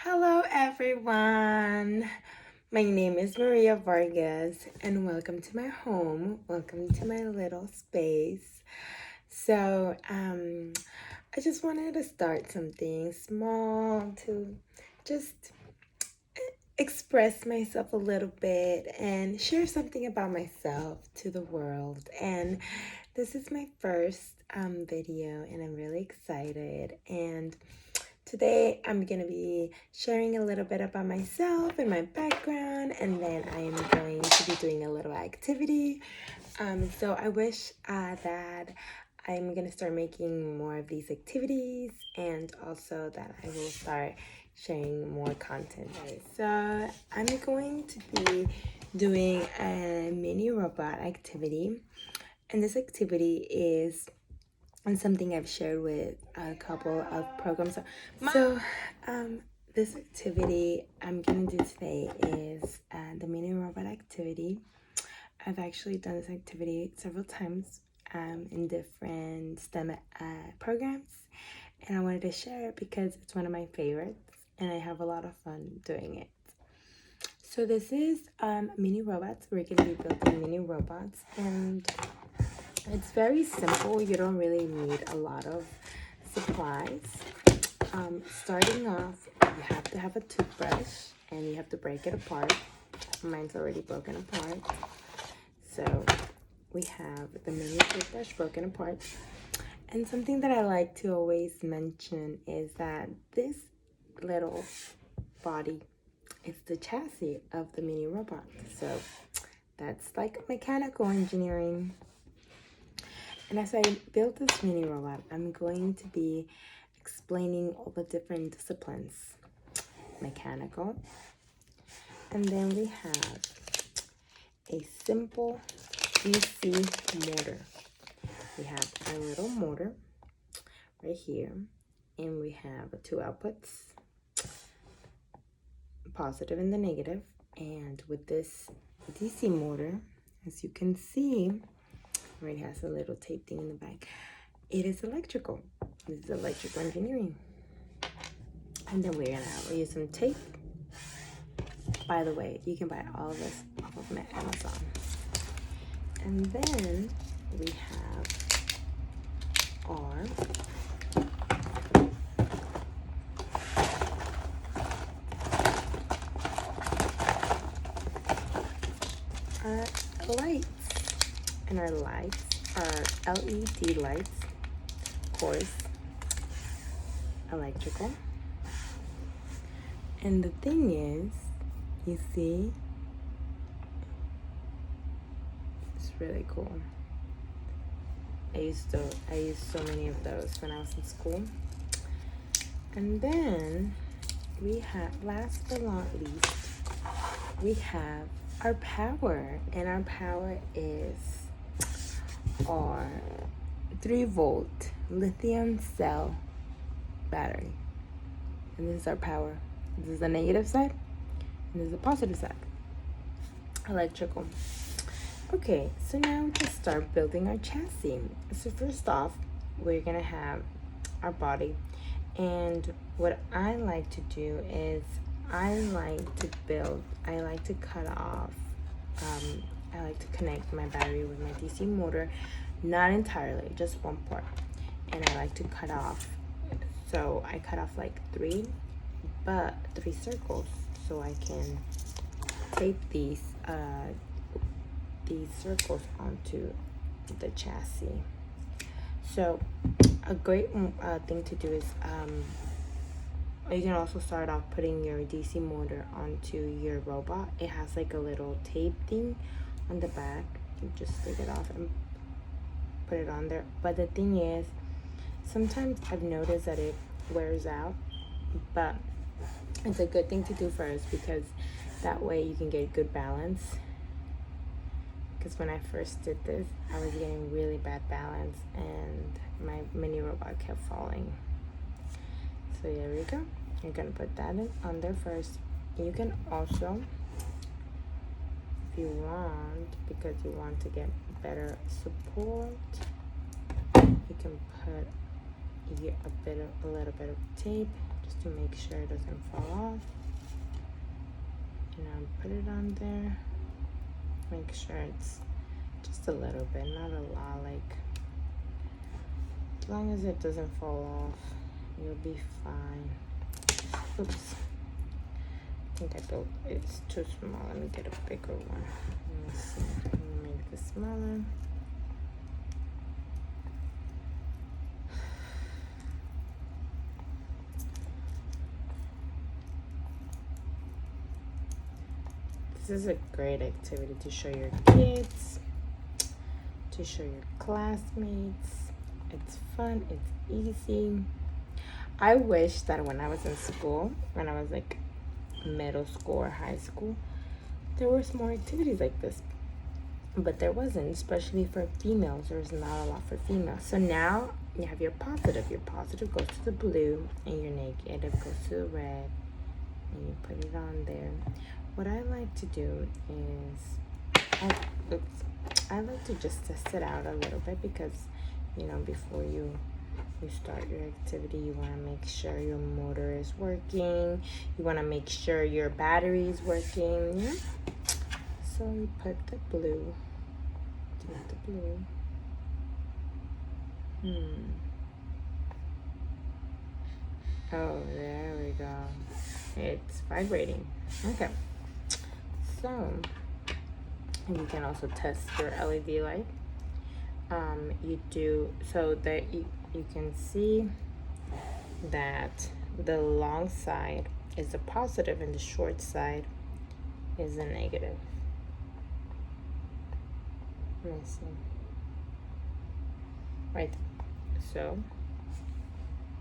Hello, everyone. My name is Maria Vargas, and welcome to my home. Welcome to my little space. So, I just wanted to start something small to just express myself a little bit and share something about myself to the world. And this is my first video, and I'm really excited. And today I'm going to be sharing a little bit about myself and my background, and then I am going to be doing a little activity. So I wish that I'm going to start making more of these activities, and also that I will start sharing more content. So I'm going to be doing a mini robot activity, and this activity is something I've shared with a couple of programs. So, this activity I'm going to do today is the mini robot activity. I've actually done this activity several times in different STEM programs, and I wanted to share it because it's one of my favorites, and I have a lot of fun doing it. So this is mini robots. We're going to be building mini robots, and it's very simple. You don't really need a lot of supplies. Starting off, you have to have a toothbrush and you have to break it apart. Mine's already broken apart. So we have the mini toothbrush broken apart. And something that I like to always mention is that this little body is the chassis of the mini robot. So that's like mechanical engineering. And as I build this mini robot, I'm going to be explaining all the different disciplines. Mechanical. And then we have a simple DC motor. We have our little motor right here. And we have two outputs, positive and the negative. And with this DC motor, as you can see, right, has a little tape thing in the back. It is electrical. This is electrical engineering. And then we're gonna use some tape. By the way, you can buy all of this off of Amazon. And then we have our lights. And our lights are LED lights, of course, electrical. And the thing is, you see, it's really cool. I used so many of those when I was in school. And then we have, last but not least, we have our power. And our power is our 3-volt lithium cell battery. And this is our power. This is the negative side, and this is the positive side. Electrical. Okay, so now let's start building our chassis. So first off, we're gonna have our body. And what I like to do is I like to cut off, I like to connect my battery with my DC motor, not entirely, just one part. And I like to cut off, so I cut off like three circles, so I can tape these circles onto the chassis. So a great thing to do is you can also start off putting your DC motor onto your robot. It has like a little tape thing on the back. You just take it off and put it on there. But the thing is, sometimes I've noticed that it wears out, but it's a good thing to do first, because that way you can get good balance. Because when I first did this, I was getting really bad balance and my mini robot kept falling. So there we go. You're gonna put that on there first. You can also, if you want, because you want to get better support, you can put a little bit of tape just to make sure it doesn't fall off. And I'll put it on there. Make sure it's just a little bit, not a lot. Like, as long as it doesn't fall off, you'll be fine. Oops. I think I built it's too small. Let me get a bigger one. Let me see. Let me make this smaller. This is a great activity to show your kids, to show your classmates. It's fun, it's easy. I wish that when I was in school, when I was like middle school or high school, there was more activities like this. But there wasn't, especially for females. There was not a lot for females. So now you have your positive. Your positive goes to the blue and your negative goes to the red. And you put it on there. What I like to do is, I like to just test it out a little bit because, you know, before you start your activity, you want to make sure your motor is working. You want to make sure your battery is working. Yeah. So we put the blue. Take the blue. Oh, there we go. It's vibrating. Okay. So you can also test your LED light. You do so that you can see that the long side is a positive and the short side is a negative. Let me see. Right. So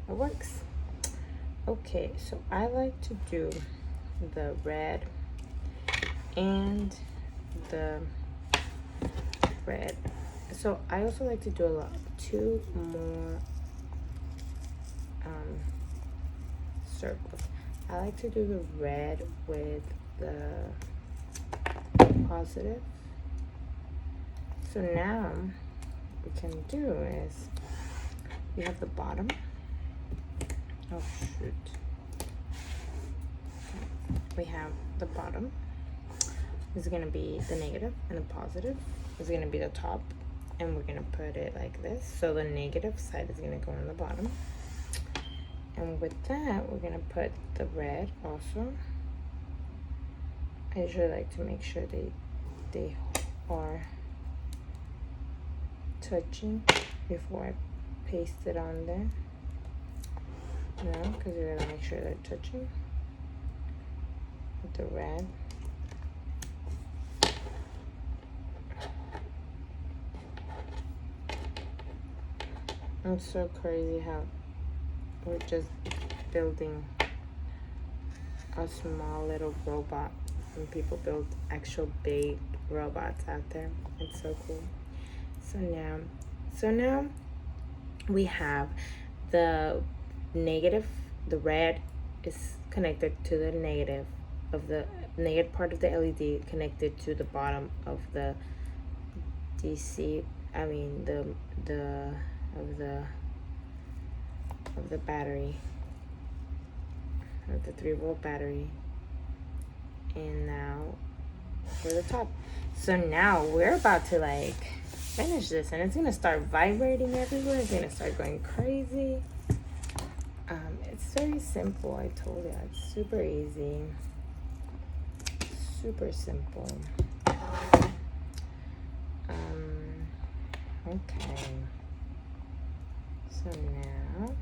it works. Okay, so I like to do the red and the red. So I also like to do two more circles. I like to do the red with the positive. So now what we can do is we have the bottom. Oh shoot. We have the bottom. This is gonna be the negative, and the positive is gonna be the top, and we're gonna put it like this. So the negative side is gonna go on the bottom. And with that, we're gonna put the red also. I usually like to make sure they are touching before I paste it on there. No, because you're gonna make sure they're touching with the red. It's so crazy how we're just building a small little robot and people build actual big robots out there. It's so cool. So now we have the negative, the red is connected to the negative of the negative part of the LED connected to the bottom of the DC, I mean the battery, of the 3-volt battery. And now for the top. So now we're about to like finish this, and it's gonna start vibrating everywhere. It's gonna start going crazy. It's very simple. I told you, it's super easy, super simple. Okay, so now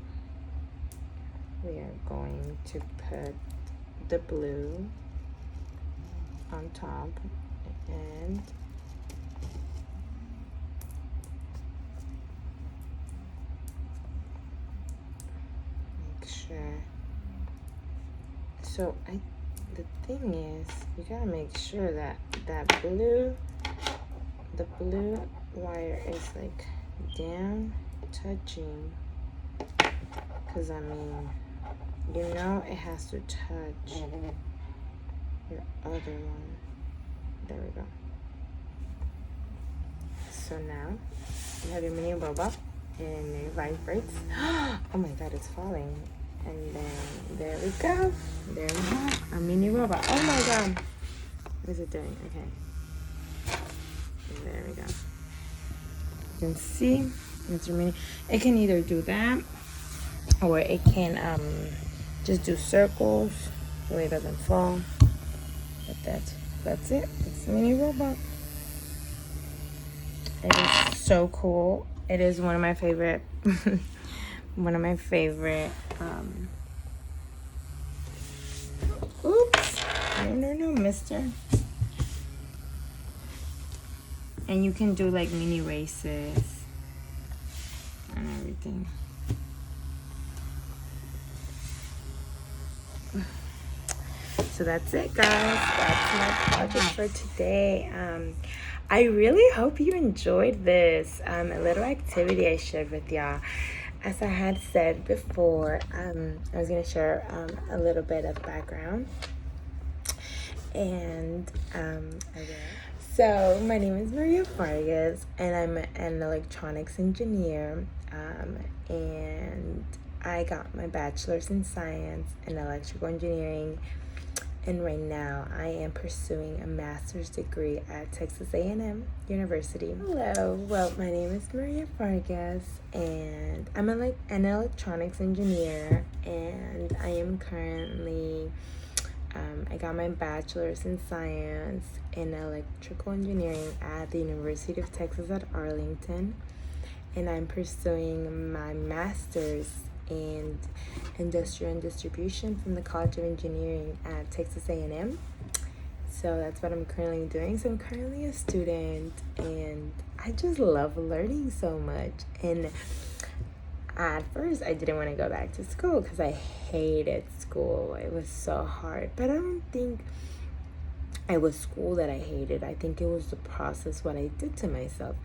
we are going to put the blue on top and make sure. So the thing is, you gotta make sure that the blue wire is like down touching, because I mean, you know, it has to touch your other one. There we go. So now you have your mini robot and it vibrates. Oh my god, it's falling. And then there we go. There we have a mini robot. Oh my god. What is it doing? Okay. There we go. You can see it's mini. It can either do that or it can just do circles so it doesn't fall. But that's it. It's a mini robot. It is so cool. It is one of my favorite oops. No, mister. And you can do like mini races and everything. So that's it, guys. That's my project for today. I really hope you enjoyed this a little activity I shared with y'all. As I had said before, I was going to share a little bit of background. And I will. So my name is Maria Vargas, and I'm an electronics engineer. And I got my bachelor's in science and electrical engineering. And right now I am pursuing a master's degree at Texas A&M University. Hello, well, my name is Maria Vargas, and I'm an electronics engineer, and I am currently, I got my bachelor's in science in electrical engineering at the University of Texas at Arlington, and I'm pursuing my master's in industrial and distribution from the College of Engineering at Texas A&M. So that's what I'm currently doing. So I'm currently a student, and I just love learning so much. And at first I didn't want to go back to school because I hated school. It was so hard. But I don't think it was school that I hated. I think it was the process, what I did to myself,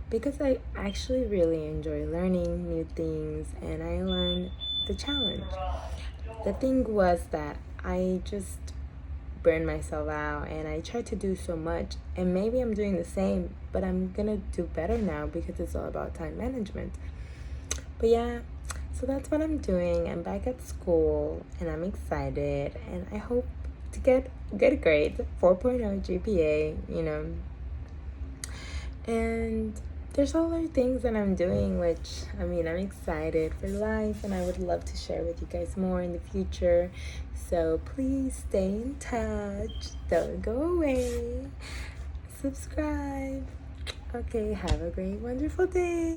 because I actually really enjoy learning new things, and I learned the challenge. The thing was that I just burned myself out, and I tried to do so much, and maybe I'm doing the same, but I'm gonna do better now because it's all about time management. But yeah, so that's what I'm doing. I'm back at school, and I'm excited, and I hope to get good grades, 4.0 GPA, and there's other things that I'm doing, which, I'm excited for life, and I would love to share with you guys more in the future. So please stay in touch. Don't go away. Subscribe. Okay, have a great, wonderful day.